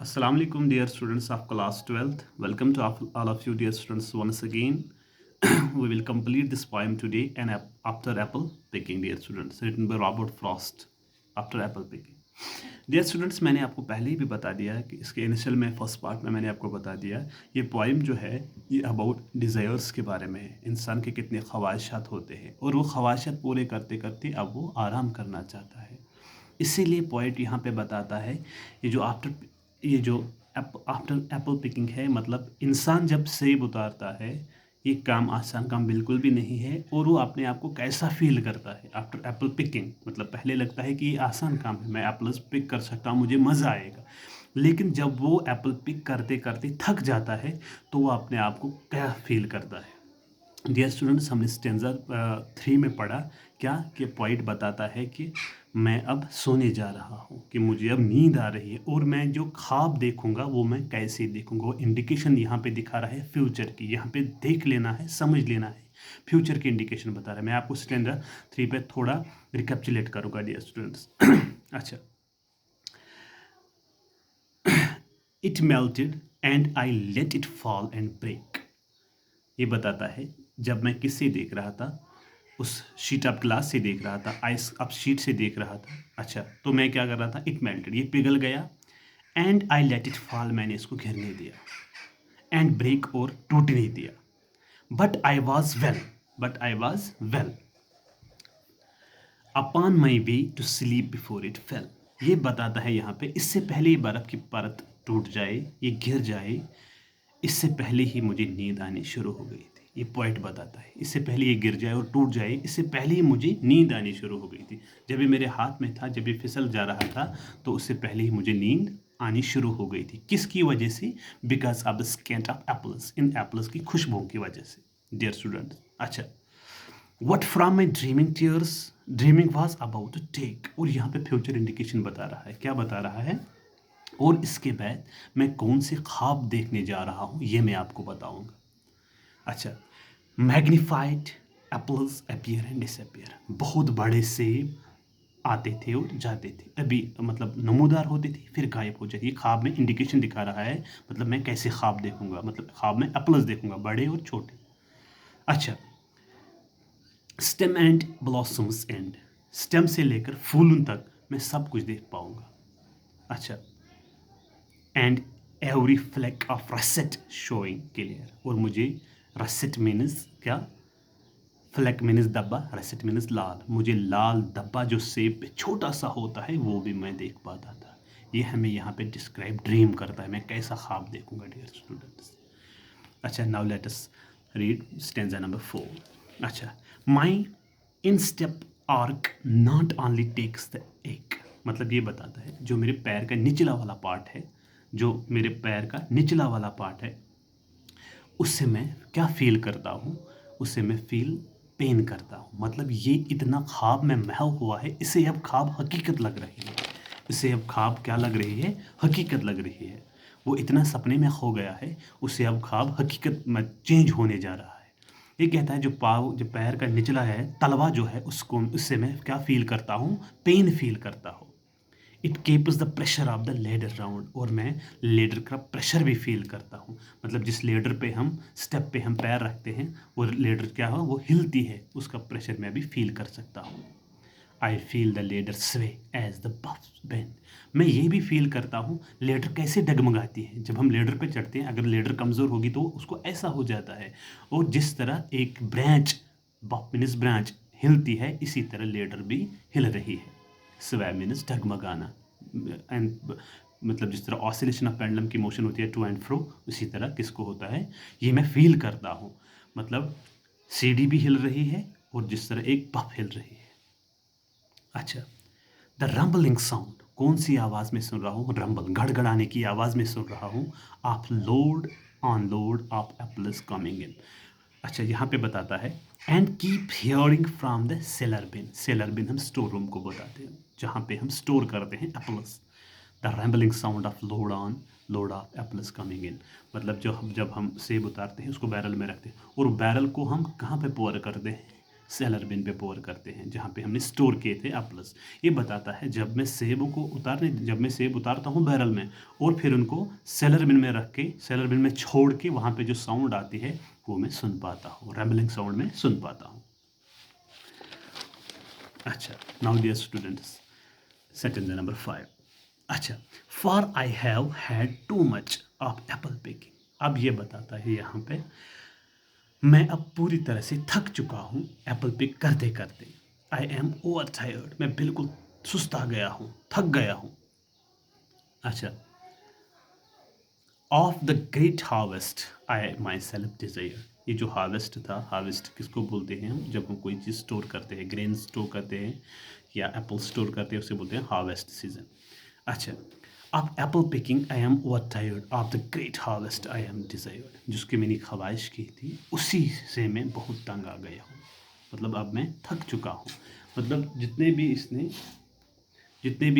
Assalamu alaikum, dear students of class 12th. Welcome to all of you, dear students, once again. We will complete this poem today and after apple picking, dear students, written by Robert Frost. After apple picking. Dear students, मैंने आपको पहले ही भी बता दिया है कि इसके initial में फर्स्ट पार्ट में मैंने आपको बता दिया ये पोइम जो है ये अबाउट डिज़ायर्स के बारे में है। इंसान के कितने ख्वाहिशात होते हैं और वो ख्वाहिशात पूरे करते करते अब वो आराम करना चाहता है। इसीलिए पोइट यहाँ पे बताता है ये जो आफ्टर एप्पल पिकिंग है, मतलब इंसान जब सेब उतारता है, ये काम आसान काम बिल्कुल भी नहीं है। और वो अपने आप को कैसा फील करता है आफ्टर एप्पल पिकिंग, मतलब पहले लगता है कि ये आसान काम है, मैं एप्पल्स पिक कर सकता हूँ, मुझे मज़ा आएगा। लेकिन जब वो एप्पल पिक करते करते थक जाता है तो वो अपने आप को क्या फील करता है। डियर स्टूडेंट्स, हमने स्टेंजा 3 में पढ़ा क्या कि पॉइंट बताता है कि मैं अब सोने जा रहा हूँ, कि मुझे अब नींद आ रही है और मैं जो ख्वाब देखूंगा वो मैं कैसे देखूंगा। वो इंडिकेशन यहाँ पे दिखा रहा है फ्यूचर की, यहाँ पे देख लेना है, समझ लेना है, फ्यूचर की इंडिकेशन बता रहा है। मैं आपको स्टेंजा 3 पे थोड़ा रिकैप्चुलेट करूँगा डियर स्टूडेंट्स। अच्छा, it melted and I let it fall and break. ये बताता है जब मैं किससे देख रहा था, उस शीट ऑफ ग्लास से देख रहा था, आइस ऑफ शीट से देख रहा था। अच्छा, तो मैं क्या कर रहा था, इट मेल्टेड, ये पिघल गया, and I let it fall, मैंने इसको गिरने दिया, एंड ब्रेक, और टूटने दिया। But I was well, but I was well upon my way to sleep before it fell. ये बताता है यहाँ पे इससे पहले ही बर्फ़ की परत टूट जाए, ये गिर जाए, इससे पहले ही मुझे नींद आनी शुरू हो गई थी। ये पॉइंट बताता है इससे पहले ये गिर जाए और टूट जाए, इससे पहले ही मुझे नींद आनी शुरू हो गई थी। जब ये मेरे हाथ में था, जब ये फिसल जा रहा था, तो उससे पहले ही मुझे नींद आनी शुरू हो गई थी। किसकी वजह से? Because of the scent of apples, इन एप्पल्स की खुशबू की वजह से, डियर स्टूडेंट्स। अच्छा, what from my dreaming tears, dreaming was about to take, और यहाँ पे फ्यूचर इंडिकेशन बता रहा है। क्या बता रहा है? और इसके बाद मैं कौन से ख्वाब देखने जा रहा हूँ ये मैं आपको बताऊंगा। अच्छा, magnified apples appear and disappear, बहुत बड़े सेब आते थे और जाते थे, अभी मतलब नमूदार होते थे फिर गायब हो जाते। ये ख्वाब में इंडिकेशन दिखा रहा है, मतलब मैं कैसे ख्वाब देखूंगा, मतलब ख्वाब में एप्पल्स देखूंगा, बड़े और छोटे। अच्छा, stem and blossoms and, stem से लेकर फूलों तक मैं सब कुछ देख पाऊंगा। अच्छा, and every fleck of russet showing clear, और मुझे रसेट मीन्स क्या, फ्लैक मीन्स धब्बा, रसेट मीन्स लाल, मुझे लाल धब्बा जो सेब पे छोटा सा होता है वो भी मैं देख पाता था। ये हमें यहाँ पे डिस्क्राइब, ड्रीम करता है, मैं कैसा ख्वाब देखूंगा डियर स्टूडेंट्स। अच्छा, now let us read stanza number 4। अच्छा, my instep arch not only takes the ache, मतलब ये बताता है जो मेरे पैर का निचला वाला पार्ट है, जो मेरे पैर का निचला वाला पार्ट है, उससे मैं क्या फील करता हूँ, उससे मैं फील पेन करता हूँ। मतलब ये इतना ख्वाब में महव हुआ है, इसे अब ख्वाब हकीकत लग रही है, इसे अब ख्वाब क्या लग रही है, हकीकत लग रही है। वो इतना सपने में खो गया है, उसे अब ख्वाब हकीकत में चेंज होने जा रहा है। ये कहता है जो पैर का निचला है, तलवा जो है, उसको, उससे मैं क्या फील करता हूँ, पेन फील करता हूँ। It keeps the pressure of the ladder round, और मैं लेडर का प्रेशर भी फील करता हूँ। मतलब जिस लेडर पे हम, स्टेप पे हम पैर रखते हैं, वो लेडर क्या हो, वो हिलती है, उसका प्रेशर मैं भी फील कर सकता हूँ। आई फील द लेडर स्वे एज द बफ्स बेंड, मैं ये भी फील करता हूँ लेडर कैसे डगमगाती है। जब हम लेडर पे चढ़ते हैं, अगर लेडर कमज़ोर होगी तो उसको ऐसा हो जाता है, और जिस तरह एक ब्रांच, बफ मीन्स ब्रांच, हिलती है, इसी तरह लेडर भी हिल रही है। स्वे मीन्स डगमगाना, एंड मतलब जिस तरह ऑसिलेशन ऑफ पेंडुलम की मोशन होती है टू एंड फ्रो, उसी तरह किसको होता है, ये मैं फील करता हूँ। मतलब सीढ़ी भी हिल रही है और जिस तरह एक बफ हिल रही है। अच्छा, द रंबलिंग साउंड, कौन सी आवाज़ में सुन रहा हूँ, रंबल, गड़गड़ाने की आवाज़ में सुन रहा हूँ, of load on load of apples coming in. अच्छा, यहाँ पे बताता है and keep hearing from the cellar bin, cellar bin हम स्टोर रूम को बताते हैं, जहाँ पे हम स्टोर करते हैं apples. The rambling sound of load on load of apples coming इन, मतलब जब हम सेब उतारते हैं, उसको बैरल में रखते हैं, और बैरल को हम कहाँ पे पोर करते हैं, सेलर बिन पे पोर करते हैं जहाँ पे हमने स्टोर किए थे एप्पल्स। ये बताता है जब मैं सेब उतारता हूँ बैरल में और फिर उनको सेलर बिन में रख के सेलर बिन में छोड़ के वहाँ पे जो साउंड आती है वो मैं सुन पाता हूँ, रैम्बलिंग साउंड में सुन पाता हूँ। अच्छा, now dear students, sentence number 5। अच्छा, for I have had too much of apple picking. अब ये बताता है यहाँ पे मैं अब पूरी तरह से थक चुका हूँ एप्पल पिक करते करते। आई एम ओवर टायर्ड, मैं बिल्कुल सुस्ता गया हूँ, थक गया हूँ। अच्छा, of the great harvest I myself desire. ये जो हार्वेस्ट था, हार्वेस्ट किसको बोलते हैं हम, जब हम कोई चीज़ स्टोर करते हैं, ग्रेन स्टोर करते हैं या एप्पल स्टोर करते हैं, उसे बोलते हैं हार्वेस्ट सीजन। अच्छा, अब Apple picking I am over tired of the great harvest I am desired, जिसकी मैंने ख्वाहिश की थी उसी से मैं बहुत तंग आ गया हूँ। मतलब अब मैं थक चुका हूँ। मतलब जितने भी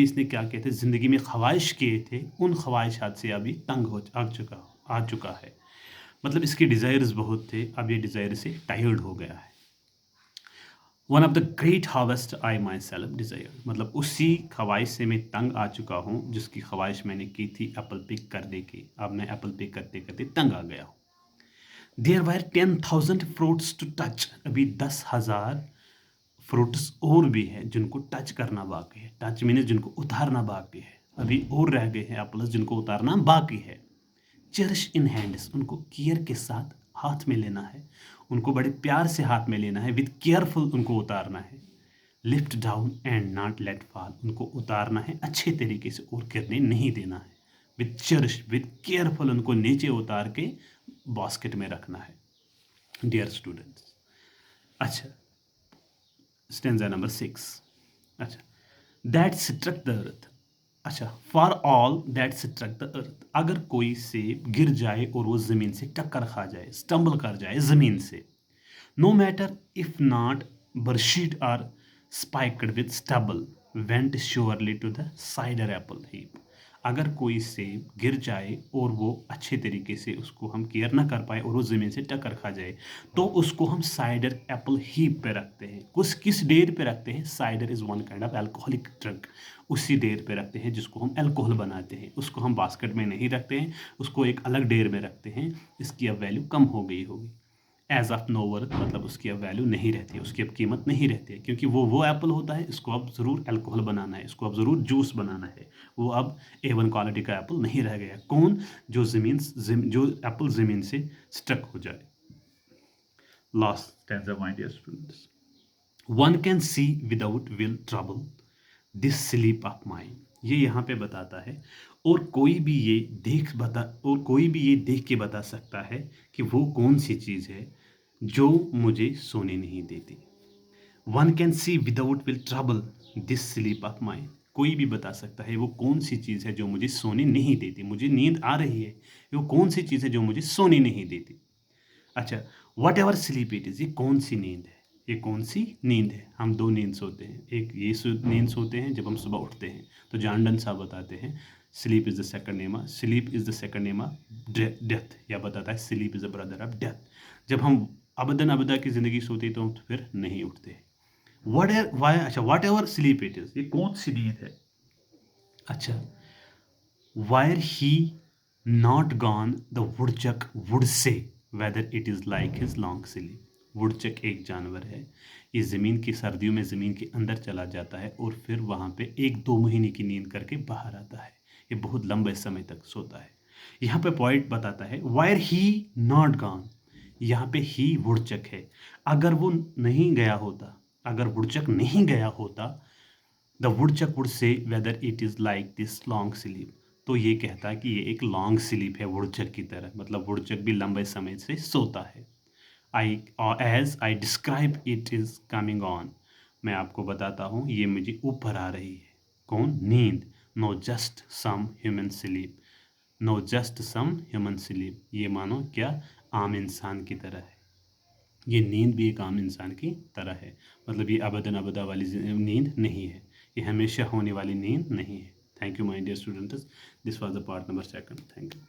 इसने क्या कहते हैं ज़िंदगी में ख्वाहिश किए थे, उन ख्वाहिशात से अभी तंग आ चुका है। मतलब इसके डिज़ायर्स बहुत थे, अब ये डिज़ायर से टायर्ड हो गया है। One of the great harvest I my self desire, मतलब उसी ख्वाहिश से मैं तंग आ चुका हूँ जिसकी ख्वाहिश मैंने की थी एप्पल पिक करने की। अब मैं एप्पल पिक करते करते तंग आ गया हूँ। There were 10,000 fruits to touch, अभी 10,000 फ्रूट्स और भी हैं जिनको टच करना बाकी है। टच मीन्स जिनको उतारना बाकी है, अभी और रह गए हैं एप्पल्स जिनको उतारना बाकी है। चेरिश इन हैंड्स, उनको केयर के साथ हाथ में लेना है, उनको बड़े प्यार से हाथ में लेना है, विद केयरफुल उनको उतारना है। Lift down and not let fall, उनको उतारना है अच्छे तरीके से और गिरने नहीं देना है। विद चेरिश, विद केयरफुल उनको नीचे उतार के बास्केट में रखना है। डियर स्टूडेंट्स, अच्छा, स्टेंजा नंबर 6। अच्छा, दैट स्ट्रक द अर्थ। अच्छा, for all that struck the earth, अगर कोई सेब गिर जाए और वो ज़मीन से टक्कर खा जाए, स्टम्बल कर जाए ज़मीन से, no matter if not bruised or spiked with stubble went surely to the cider apple heap. अगर कोई सेब गिर जाए और वो अच्छे तरीके से उसको हम केयर ना कर पाए और वो ज़मीन से टक्कर खा जाए, तो उसको हम साइडर एप्पल हीप पे रखते हैं। किस डेर पे रखते हैं? Cider is one kind of alcoholic drug, उसी डेर पे रखते हैं जिसको हम अल्कोहल बनाते हैं। उसको हम बास्केट में नहीं रखते हैं, उसको एक अलग डेर में रखते हैं। इसकी अब वैल्यू कम हो गई होगी। एज ऑफ नो वर्थ, मतलब उसकी अब वैल्यू नहीं रहती है, उसकी अब कीमत नहीं रहती है, क्योंकि वो एप्पल होता है, इसको अब ज़रूर अल्कोहल बनाना है, इसको अब ज़रूर जूस बनाना है। वो अब A1 क्वालिटी का एप्पल नहीं रह गया। कौन? जो एप्पल ज़मीन से स्ट्रक हो जाए। Last stanza my dear students, one can see without will trouble this sleep of mind. ये यहाँ पे बताता है और कोई भी ये देख के बता सकता है कि वो कौन सी चीज़ है जो मुझे सोने नहीं देती। One can see without will trouble this sleep of mind, कोई भी बता सकता है वो कौन सी चीज़ है जो मुझे सोने नहीं देती। मुझे नींद आ रही है, वो कौन सी चीज़ है जो मुझे सोने नहीं देती। अच्छा, what ever sleep it is, ये कौन सी नींद है, ये कौन सी नींद है। हम दो नींद सोते हैं, एक ये नींद सोते हैं जब हम सुबह उठते हैं, तो जानडन साहब बताते हैं sleep is the second name of death, या बताता है sleep is the brother of death. जब हम अबदन अबदा की ज़िंदगी सोते तो हम फिर नहीं उठते। Whatever sleep it is, ये कौन सी नींद है। अच्छा, were he not gone the woodchuck would say whether it is like his long sleep. Woodchuck एक जानवर है, ये ज़मीन की सर्दियों में ज़मीन के अंदर चला जाता है और फिर वहाँ पे 1-2 महीने की नींद करके बाहर आता है। ये बहुत लंबे समय तक सोता है। यहाँ पे पॉइंट बताता है वायर ही नॉट गॉन, यहाँ पे ही वुडचक है। अगर वो नहीं गया होता, अगर वुडचक नहीं गया होता, the woodchuck would say whether it is like this long sleep, तो ये कहता है कि ये एक लॉन्ग स्लीप है वुडचक की तरह, मतलब वुडचक भी लंबे समय से सोता है। As I describe it is coming on, मैं आपको बताता हूँ ये मुझे ऊपर आ रही है। कौन? नींद। No just some human sleep, no just some human sleep, ये मानो क्या आम इंसान की तरह है। ये नींद भी एक आम इंसान की तरह है, मतलब ये अबदन अबदा वाली नींद नहीं है, ये हमेशा होने वाली नींद नहीं है। Thank you my dear students, this was the part number 2। Thank you.